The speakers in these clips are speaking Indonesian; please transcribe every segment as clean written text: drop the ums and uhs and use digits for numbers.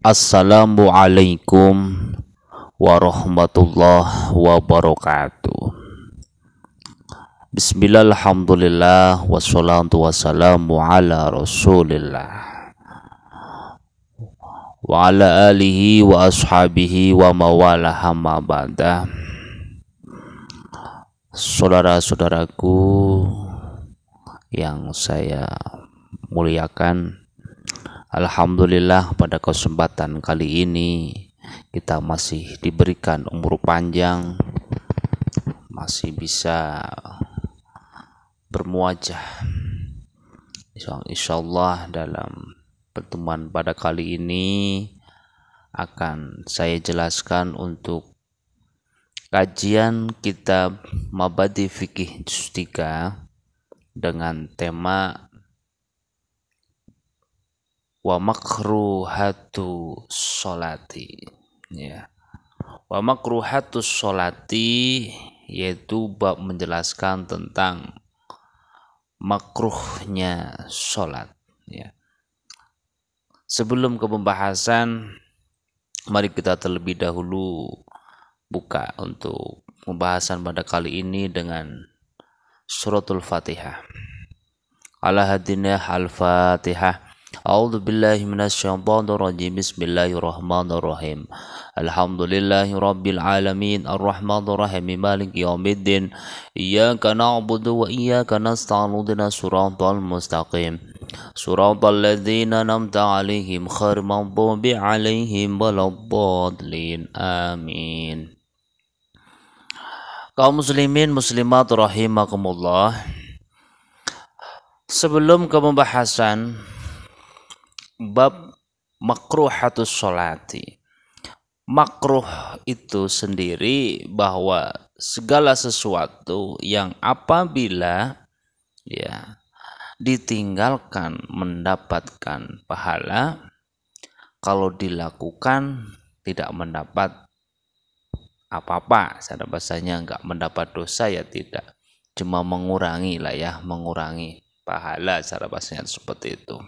Assalamualaikum warahmatullahi wabarakatuh. Bismillah, alhamdulillah, wassalatu wassalamu ala rasulillah wa ala alihi wa ashabihi wa mawalah amma ba'da. Saudara-saudaraku yang saya muliakan, alhamdulillah pada kesempatan kali ini kita masih diberikan umur panjang, masih bisa bermuajah. Insyaallah dalam pertemuan pada kali ini akan saya jelaskan untuk kajian kitab Mabadi Fikih Juz 3 dengan tema wa makruhatu sholati, ya. Wa makruhatu sholati yaitu bab menjelaskan tentang makruhnya sholat, ya. Sebelum ke pembahasan, mari kita terlebih dahulu buka untuk pembahasan pada kali ini dengan suratul Fatihah. Ala hadinah al-Fatihah. A'udzu billahi minasyaitonir rajim. Bismillahirrahmanirrahim. Alhamdulillahirabbil alamin arrahmanir rahim maliki yaumiddin. Iyyaka na'budu wa iyyaka nasta'in ihdinas siratal mustaqim. Siratal ladzina an'amta 'alaihim ghairil maghdubi 'alaihim waladdallin. Amin. Kaum muslimin muslimat rahimakumullah. Sebelum ke pembahasan bab makruhatus sholati, makruh itu sendiri bahwa segala sesuatu yang apabila ya ditinggalkan mendapatkan pahala, kalau dilakukan tidak mendapat apa-apa. Cara bahasanya enggak mendapat dosa, ya tidak, cuma mengurangi lah ya, mengurangi pahala, cara bahasanya seperti itu.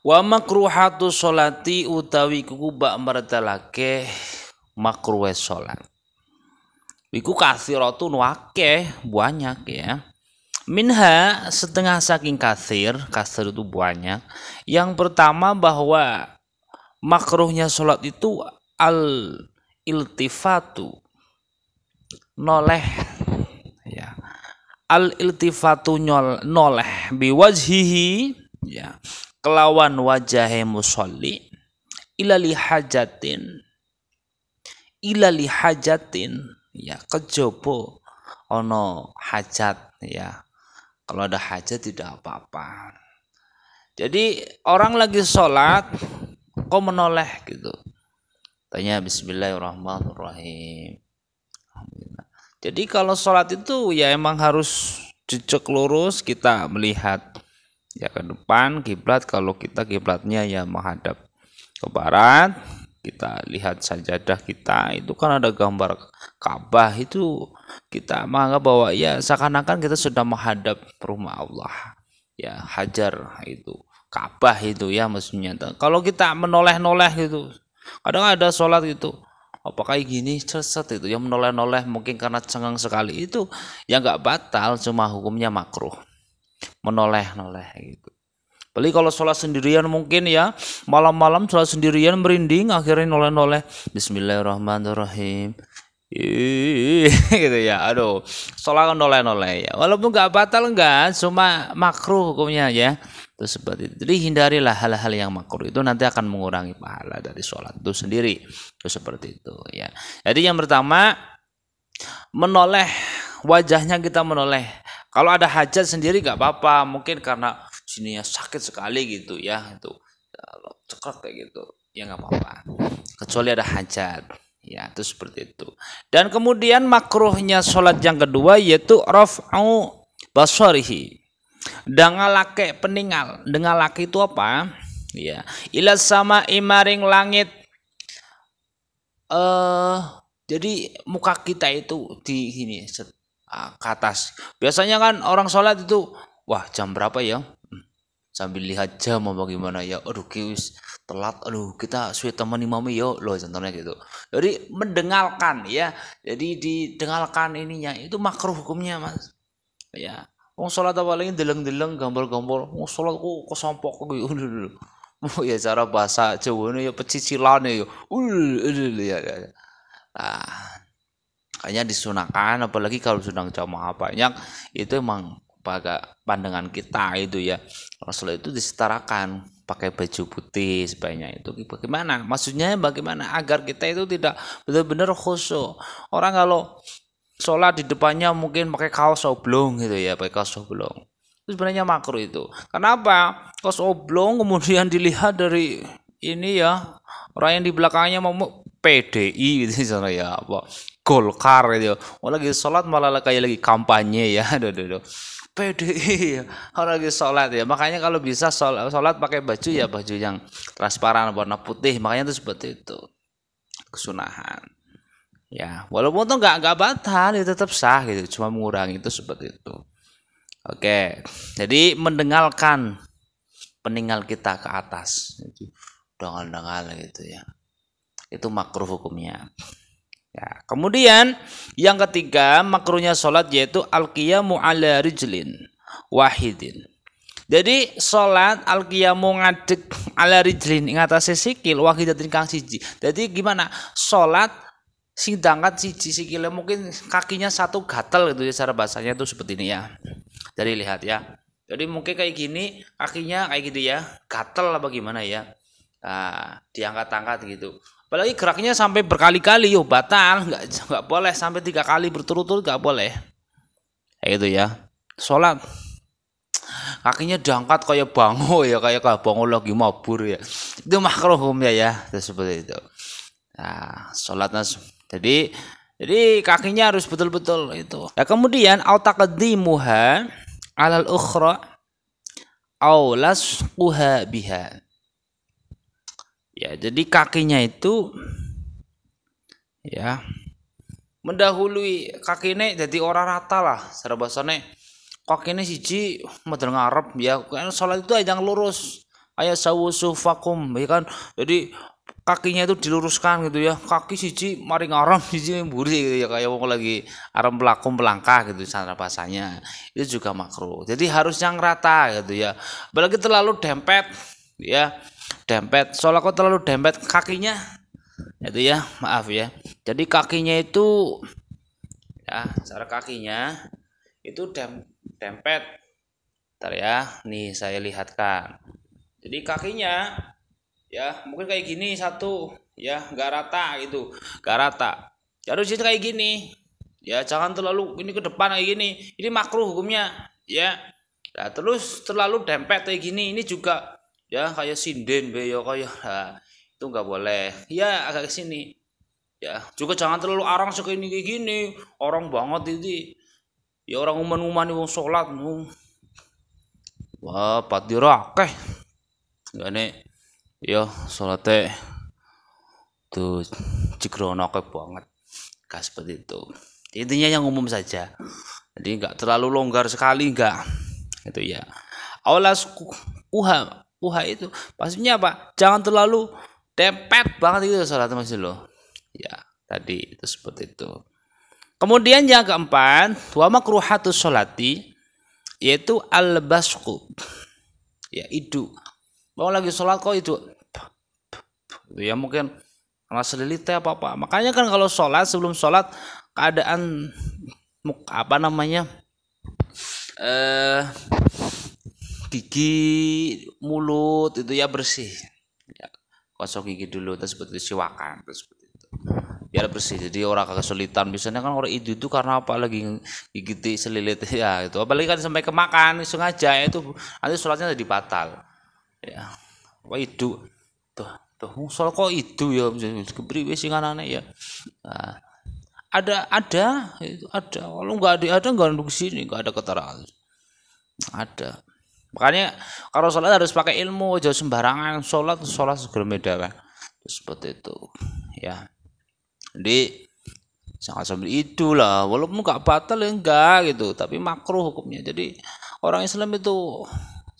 Wa makruhatu sholati utawi kuku bak mertelake makruhe sholat iku kathiratun wakeh, banyak ya. Minha setengah saking kathir itu banyak. Yang pertama bahwa makruhnya sholat itu al iltifatu, noleh ya, al iltifatu noleh biwajhihi, ya, kelawan wajahe musolli ilali hajatin, ya, kejobo ono hajat, ya. Kalau ada hajat tidak apa-apa. Jadi orang lagi sholat kok menoleh gitu, tanya bismillahirrahmanirrahim. Jadi kalau sholat itu ya emang harus jejak lurus, kita melihat ya ke depan kiblat. Kalau kita kiblatnya ya menghadap ke barat, kita lihat sajadah kita itu kan ada gambar Ka'bah, itu kita menganggap bahwa ya seakan-akan kita sudah menghadap rumah Allah, ya, Hajar itu Ka'bah itu ya maksudnya. Kalau kita menoleh-noleh gitu, kadang ada sholat gitu apa kayak gini cerset itu yang menoleh-noleh mungkin karena cengang sekali, itu ya nggak batal, cuma hukumnya makruh menoleh-noleh gitu. Beli kalau sholat sendirian mungkin ya malam-malam sholat sendirian merinding akhirnya noleh-noleh bismillahirrahmanirrahim gitu ya, aduh, sholat noleh-noleh ya, walaupun nggak batal, enggak, cuma makruh hukumnya ya. Itu seperti itu. Jadi hindarilah hal-hal yang makruh, itu nanti akan mengurangi pahala dari sholat itu sendiri. Itu seperti itu ya. Jadi yang pertama menoleh, wajahnya kita menoleh. Kalau ada hajat sendiri nggak apa-apa, mungkin karena sininya sakit sekali gitu ya, itu cekrek kayak gitu ya nggak apa-apa, kecuali ada hajat ya, itu seperti itu. Dan kemudian makruhnya sholat yang kedua yaitu raf'u basarihi, dengalake peninggal. Dengalake itu apa ya, ila sama imaring langit. Jadi muka kita itu di sini ke atas. Biasanya kan orang sholat itu, wah jam berapa ya? sambil lihat jam apa gimana ya, aduh wis telat, aduh kita suwe teman imami yo loh, contohnya gitu. Jadi mendengarkan ya, jadi didengarkan ininya itu makruh hukumnya mas ya. Wong sholat apalagi deleng-deleng gambar-gambar, wong sholat kok kesampok gitu. Oh ya cara bahasa Jawa ini ya pecicilan ya, ya. Nah, kayaknya disunahkan apalagi kalau sedang jamaah banyak itu emang pada pandangan kita itu ya, Rasul itu disetarakan pakai baju putih sebanyak itu. Bagaimana maksudnya, bagaimana agar kita itu tidak benar-benar khusyuk. Orang kalau sholat di depannya mungkin pakai kaos oblong gitu ya, pakai kaos oblong itu sebenarnya makruh itu. Kenapa kaos oblong kemudian dilihat dari ini ya, orang yang di belakangnya mau PDI gitu misalnya ya, apa Golkar gitu. Oh lagi sholat malah kayak lagi kampanye ya, aduh. PDI ya, orang lagi sholat ya. Makanya kalau bisa sholat pakai baju ya baju yang transparan warna putih. Makanya itu seperti itu kesunahan. Ya, walaupun tuh nggak batal, ya tetap sah gitu. Cuma mengurangi itu seperti itu. Oke, jadi mendengarkan peninggal kita ke atas, dengal-dengal gitu ya. Itu makruh hukumnya. Ya, kemudian yang ketiga makruhnya sholat yaitu al-qiyamu ala rijlin wahidin. Jadi sholat al-qiyamu ngadeg ala rijlin ing atase sikil wahidatin kang siji. Jadi gimana? Sholat sing dangkat siji sikile, mungkin kakinya satu gatel gitu ya, cara bahasanya itu seperti ini ya. Jadi lihat ya. Jadi mungkin kayak gini kakinya kayak gitu ya, gatel apa gimana ya. Nah, diangkat-angkat gitu. Apalagi geraknya sampai berkali-kali, yo batal, nggak boleh sampai 3 kali berturut-turut, nggak boleh. Kayak gitu ya. Sholat kakinya diangkat kayak bango ya, kayak bango lagi mabur ya. Itu makruh hukumnya ya, seperti itu. Nah, sholatnya jadi kakinya harus betul-betul itu. Ya kemudian au taqdimuha alal ukhra au lasquha biha. Ya, jadi kakinya itu ya mendahului kakine, jadi orang rata lah secara bahasane. Kakine siji model ngarep ya, kan salat itu yang lurus. Kayak sawusufakum ya kan. Jadi kakinya itu diluruskan gitu ya. Kaki siji mari ngarep, siji mburi gitu ya, kayak wong lagi arep mlaku melangkah gitu cara bahasanya. Itu juga makruh. Jadi harus yang rata gitu ya. Apalagi terlalu dempet ya. Dempet, soalnya kok terlalu dempet kakinya itu ya, maaf ya. Jadi kakinya itu ya, cara kakinya itu dempet. Bentar ya, nih saya lihatkan. Jadi kakinya ya mungkin kayak gini satu ya, nggak rata gitu, nggak rata. Harus kayak gini ya, jangan terlalu ini ke depan kayak gini. Ini makruh hukumnya ya. Nah, terus terlalu dempet kayak gini, ini juga ya kayak sinden be ya kayak, nah, itu nggak boleh ya, agak ke sini ya. Juga jangan terlalu arang segini kayak gini, orang banget ini ya, orang uman-uman wong sholat wah patira akeh nggak nih ya sholatnya tuh cikrono akeh banget, gak seperti itu. Intinya yang umum saja, jadi nggak terlalu longgar sekali nggak gitu ya. Awalas kuha itu maksudnya apa? Jangan terlalu dempet banget itu salat masih loh. Ya, tadi itu seperti itu. Kemudian yang keempat, wa makruhatus sholati yaitu al-basqu. Ya, itu. Mau lagi sholat kok itu. Ya mungkin karena selilite apa-apa. Makanya kan kalau sholat, sebelum sholat keadaan apa namanya? Gigi, mulut itu ya bersih ya, kosong gigi dulu terus seperti siwakan terus seperti itu biar bersih, jadi orang kesulitan. Biasanya kan orang itu karena apa lagi gigi selilit ya itu, apalagi kan sampai kemakan sengaja itu nanti sholatnya jadi batal ya. Apa itu tuh sholat kok itu ya kepriwe sing anane ya. Nah, ada kalau nggak ada nggak di sini, nggak ada keterangan ada. Makanya kalau sholat harus pakai ilmu, jangan sembarangan sholat segera beda kan. Seperti itu ya. Jadi sangat sambil itulah, walaupun nggak batal ya enggak gitu, tapi makruh hukumnya. Jadi orang Islam itu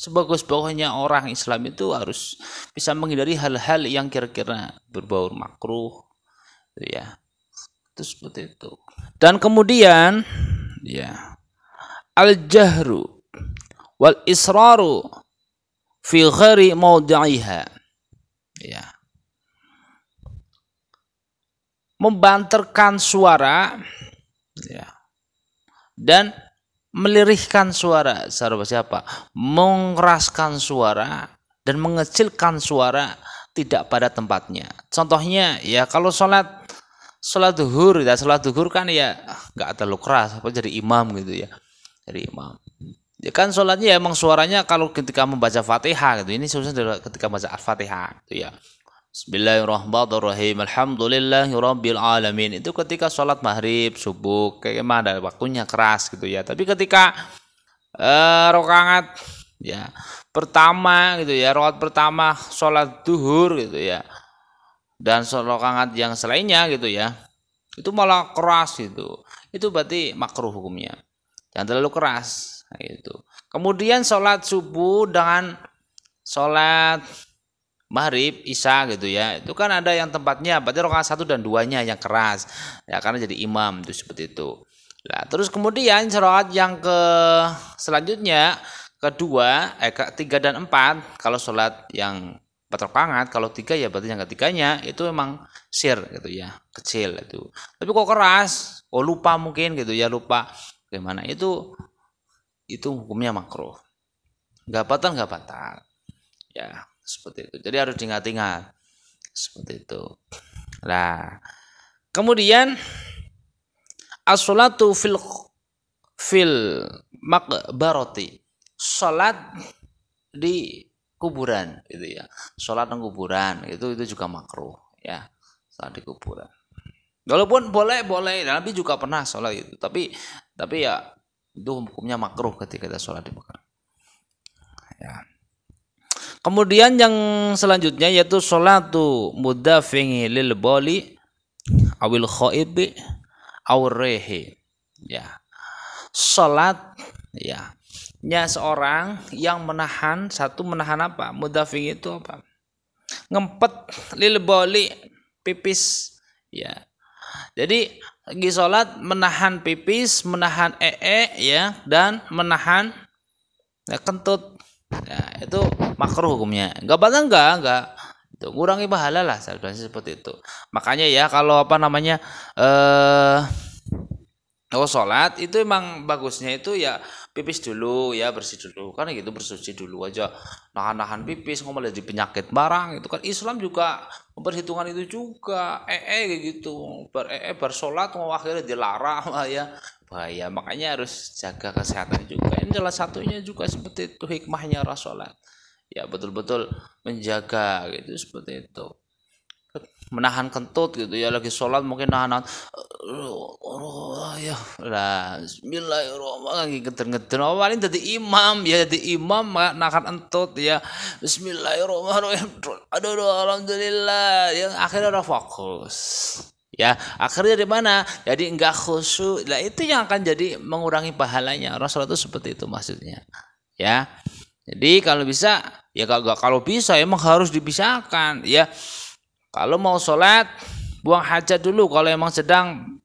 Sebagus-bagusnya orang Islam itu harus bisa menghindari hal-hal yang kira-kira berbau makruh, ya. Itu seperti itu. Dan kemudian, ya, al-jahru wal israru fi ghairi mawdi'iha, ya. Membanterkan suara, ya, dan melirihkan suara. Siapa? Mengeraskan suara dan mengecilkan suara tidak pada tempatnya. Contohnya, ya, kalau sholat duhur, ya, sholat duhur kan ya nggak terlalu keras, apa jadi imam gitu ya, jadi imam. Ya kan sholatnya ya emang suaranya kalau ketika membaca Fatihah gitu. Ini sebenarnya ketika membaca Al-Fatihah gitu ya. Bismillahirrahmanirrahim. Alhamdulillahirabbil alamin. Itu ketika sholat maghrib, subuh, kayak mana waktunya keras gitu ya. Tapi ketika rakaat ya pertama gitu ya, rakaat pertama sholat duhur gitu ya, dan sholat rakaat yang selainnya gitu ya, itu malah keras gitu. Itu berarti makruh hukumnya. Jangan terlalu keras gitu. Kemudian sholat subuh dengan sholat maghrib, isya gitu ya, itu kan ada yang tempatnya berarti rakaat 1 dan 2-nya yang keras ya, karena jadi imam itu seperti itu. Nah, terus kemudian rakaat yang ke selanjutnya kedua, 3 dan 4 kalau sholat yang 4 rakaat, kalau 3 ya berarti yang ketiganya itu memang sir gitu ya, kecil itu. Tapi kok keras, lupa mungkin gitu ya, lupa gimana, itu hukumnya makruh. Nggak batal ya, seperti itu. Jadi harus diingat-ingat seperti itu. Nah, kemudian as-sholatu fil maqbarati, salat di kuburan gitu ya. Salat di kuburan itu juga makruh ya, salat di kuburan. Walaupun boleh, Nabi juga pernah salat itu, tapi ya itu hukumnya makruh ketika kita salat di kuburan. Ya. Kemudian yang selanjutnya yaitu sholatu mudafi'i lil boli awil khaibi awir rehi, ya. Salat ya seorang yang menahan apa? Mudafi' itu apa? Ngempet lil boli, pipis ya. Jadi lagi salat menahan pipis, menahan ya, dan menahan kentut. Nah, itu makruh hukumnya. Enggak batal, enggak. Itu ngurangi pahala lah seperti itu. Makanya ya kalau kalau sholat itu emang bagusnya itu ya pipis dulu ya, bersih dulu kan gitu, bersuci dulu aja. Nahan pipis malah jadi penyakit barang, itu kan Islam juga memperhitungkan itu juga. Kayak gitu. Bersolat mau akhirnya dilarang lah ya. Bahaya, makanya harus jaga kesehatan juga. Ini salah satunya juga seperti itu hikmahnya Rasulullah. Ya betul-betul menjaga gitu, seperti itu. Menahan kentut gitu ya, lagi sholat mungkin nahan ya lah, bismillahirrahmanirrahim, geter-geter paling jadi imam nahan kentut ya, bismillahirrahmanirrahim, aduh alhamdulillah ya, akhirnya udah fokus ya, akhirnya dari mana jadi enggak khusyuk. Nah itu yang akan jadi mengurangi pahalanya. Rasulullah itu seperti itu maksudnya ya. Jadi kalau bisa ya, kalau bisa emang harus dipisahkan ya. Kalau mau sholat, buang hajat dulu. Kalau emang sedang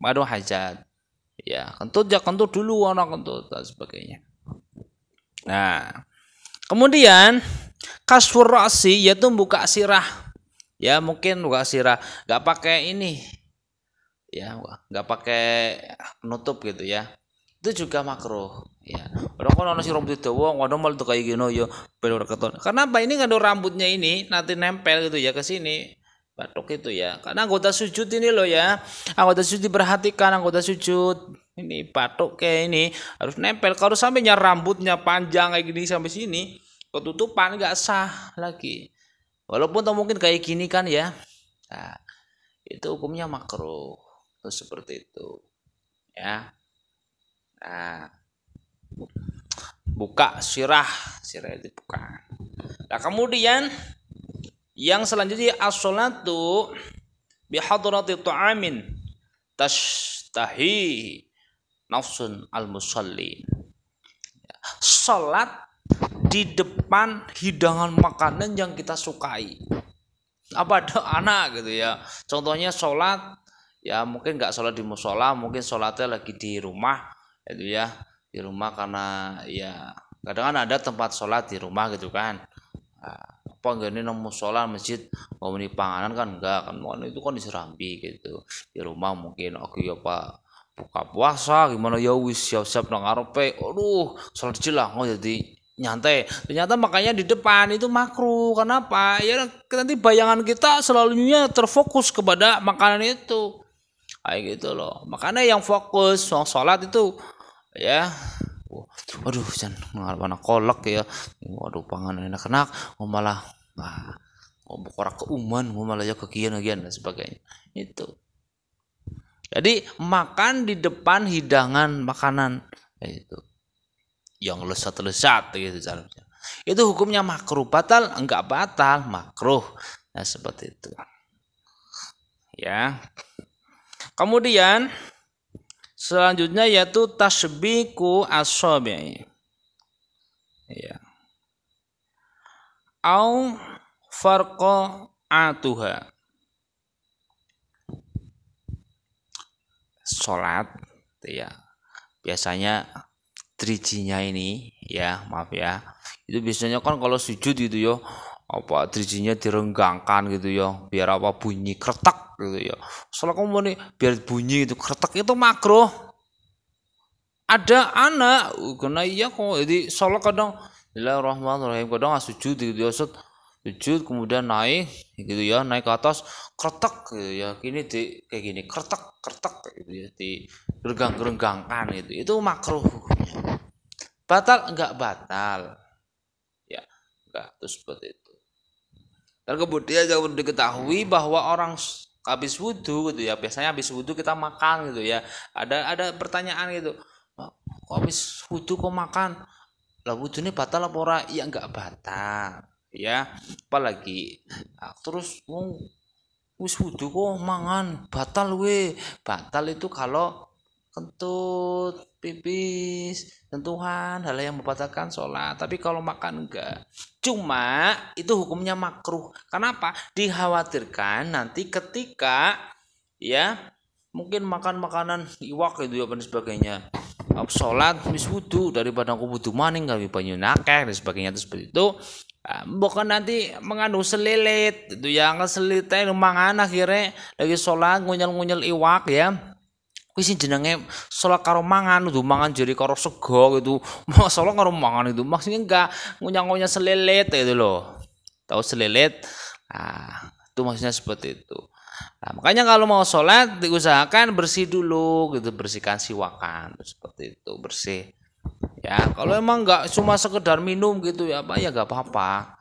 madu hajat, ya kentut dulu, anak kentut dan sebagainya. Nah, kemudian kasfur ra'si, yaitu buka sirah. Ya mungkin buka sirah, nggak pakai ini, ya nggak pakai penutup gitu ya. Itu juga makruh. Ya, orang kan nasi rambut dawa, nggak malah tuh kayak gini ya, pelur keton. Karena apa? Ini nggak ada rambutnya ini, nanti nempel gitu ya ke sini, batuk itu ya. Karena anggota sujud ini loh ya, anggota sujud diperhatikan, anggota sujud ini batuk kayak ini harus nempel. Kalau sampainya rambutnya panjang kayak gini sampai sini, ketutupan nggak sah lagi. Walaupun mungkin kayak gini kan ya, nah, itu hukumnya makruh. Terus seperti itu, ya. Nah, buka sirah itu buka. Nah kemudian yang selanjutnya as-sholatu bi hadrati ta'amin tashtahi nafsun al-musalli. Salat di depan hidangan makanan yang kita sukai. Apa ada anak gitu ya, contohnya sholat ya, mungkin nggak sholat di musola, mungkin sholatnya lagi di rumah itu ya, di rumah karena ya kadang kan ada tempat sholat di rumah gitu kan. Apa enggak ini nang musola masjid mau ini panganan kan enggak kan, itu kan diserambi gitu. Di rumah mungkin oke ya Pak, buka puasa gimana ya wis siap-siap nang ngarepe, aduh sholat jelang oh jadi nyantai, ternyata makanya di depan itu makruh. Kenapa? Ya nanti bayangan kita selalunya terfokus kepada makanan itu kayak gitu loh. Makanya yang fokus sholat itu ya, waduh jangan mana kolak ya, waduh panganan enak-enak malah korak keuman malah ya kegian-kegian dan sebagainya itu. Jadi makan di depan hidangan makanan itu yang lesat-lesat gitu caranya. Itu hukumnya makruh. Batal? Enggak batal, makruh. Nah, seperti itu. Ya. Kemudian selanjutnya yaitu tasbiku as-sabi'. Ya. Au farqa'atuha. Salat ya. Biasanya drijinya ini ya, maaf ya, itu biasanya kan kalau sujud gitu ya, apa drijinya direnggangkan gitu ya, biar apa bunyi kretek gitu ya. Soalnya kamu nih biar bunyi itu kretek itu makruh. Ada anak kena iya kok, jadi soalnya kadang Bismillahirrahmanirrahim kadang sujud gitu ya, sujud kemudian naik gitu ya, naik ke atas kretek gitu ya, gini di kayak gini kretek gitu ya, di gerenggang-gerenggangkan itu makruh. Batal? Enggak batal ya, enggak, terus seperti itu. Dan kemudian jangan diketahui bahwa orang habis wudhu gitu ya, biasanya habis wudhu kita makan gitu ya, ada pertanyaan gitu, kok habis wudhu kok makan, lah wudhu ini batal apa ora? Ya enggak batal ya, apalagi terus wis wudhu kok mangan, batal we. Batal itu kalau kentut, pipis, sentuhan, hal yang membatalkan sholat. Tapi kalau makan enggak. Cuma itu hukumnya makruh. Kenapa? Dikhawatirkan nanti ketika ya mungkin makan makanan iwak gitu ya dan sebagainya, sholat mis wudhu daripada aku wudhu maning kami banyu nakeh dan sebagainya, itu seperti itu. Bukan nanti mengandung selilit itu yang selitnya mangan akhirnya lagi sholat ngunyel-ngunyel iwak ya. Kuwi sing jenenge sholat karo mangan, kudu mangan jeri karo sego gitu. Sholat karo mangan itu maksudnya enggak ngunyah-ngunyah selilit gitu loh. Tahu selilit? Nah, itu maksudnya seperti itu. Nah, makanya kalau mau sholat diusahakan bersih dulu gitu, bersihkan siwakan seperti itu, bersih. Ya, kalau emang enggak cuma sekedar minum gitu ya, apa ya enggak apa-apa.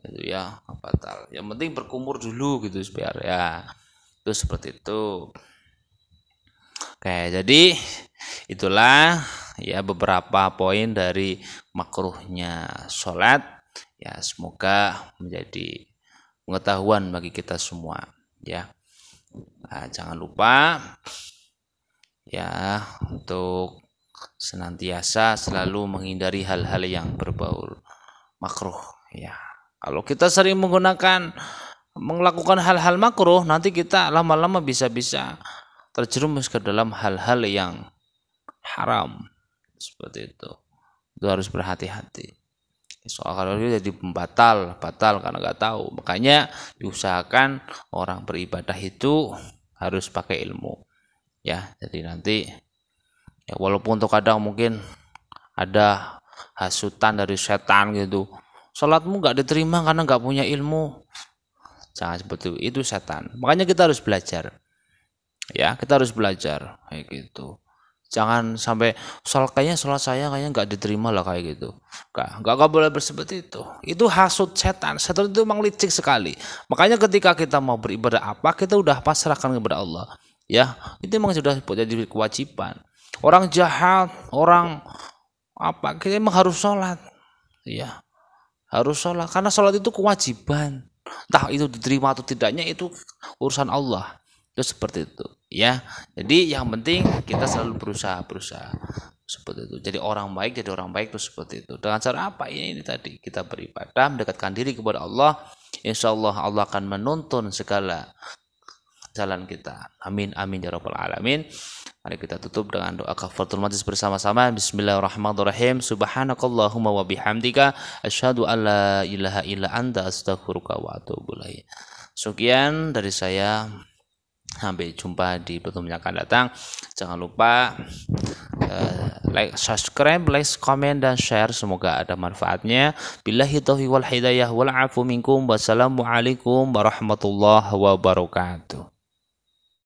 Gitu ya, batal. Yang penting berkumur dulu gitu biar ya. Itu seperti itu. Oke, jadi itulah ya beberapa poin dari makruhnya sholat. Ya, semoga menjadi pengetahuan bagi kita semua. Ya, nah, jangan lupa ya untuk senantiasa selalu menghindari hal-hal yang berbau makruh. Ya, kalau kita sering melakukan hal-hal makruh, nanti kita lama-lama bisa terjerumus ke dalam hal-hal yang haram seperti itu. Itu harus berhati-hati. Soal kalau itu jadi batal karena nggak tahu. Makanya diusahakan orang beribadah itu harus pakai ilmu. Ya, jadi nanti ya walaupun terkadang mungkin ada hasutan dari setan gitu. Salatmu nggak diterima karena nggak punya ilmu. Jangan seperti itu setan. Makanya kita harus belajar. Ya, kita harus belajar kayak gitu. Jangan sampai sholat saya kayaknya nggak diterima lah kayak gitu. Nggak boleh seperti itu. Itu hasut setan. Setan itu memang licik sekali. Makanya ketika kita mau beribadah apa, kita udah pasrahkan kepada Allah. Ya, itu memang sudah jadi kewajiban. Orang jahat, orang apa, kita memang harus sholat. Ya, harus sholat karena sholat itu kewajiban. Entah itu diterima atau tidaknya itu urusan Allah. Itu seperti itu ya. Jadi yang penting kita selalu berusaha seperti itu. Jadi orang baik itu seperti itu. Dengan cara apa? Ini tadi kita beribadah, mendekatkan diri kepada Allah. Insya Allah Allah akan menuntun segala jalan kita. Amin amin ya rabbal alamin. Mari kita tutup dengan doa kafaratul majlis bersama-sama. Bismillahirrahmanirrahim. Subhanakallahumma wa bihamdika asyhadu an la ilaha illa anta astaghfiruka wa atubu ilaik. Sekian dari saya. Sampai jumpa di pertemuan yang akan datang. Jangan lupa like, subscribe, like, komen, dan share. Semoga ada manfaatnya. Billahi taufiq wal hidayah wal afu minkum. Wassalamualaikum warahmatullahi wabarakatuh.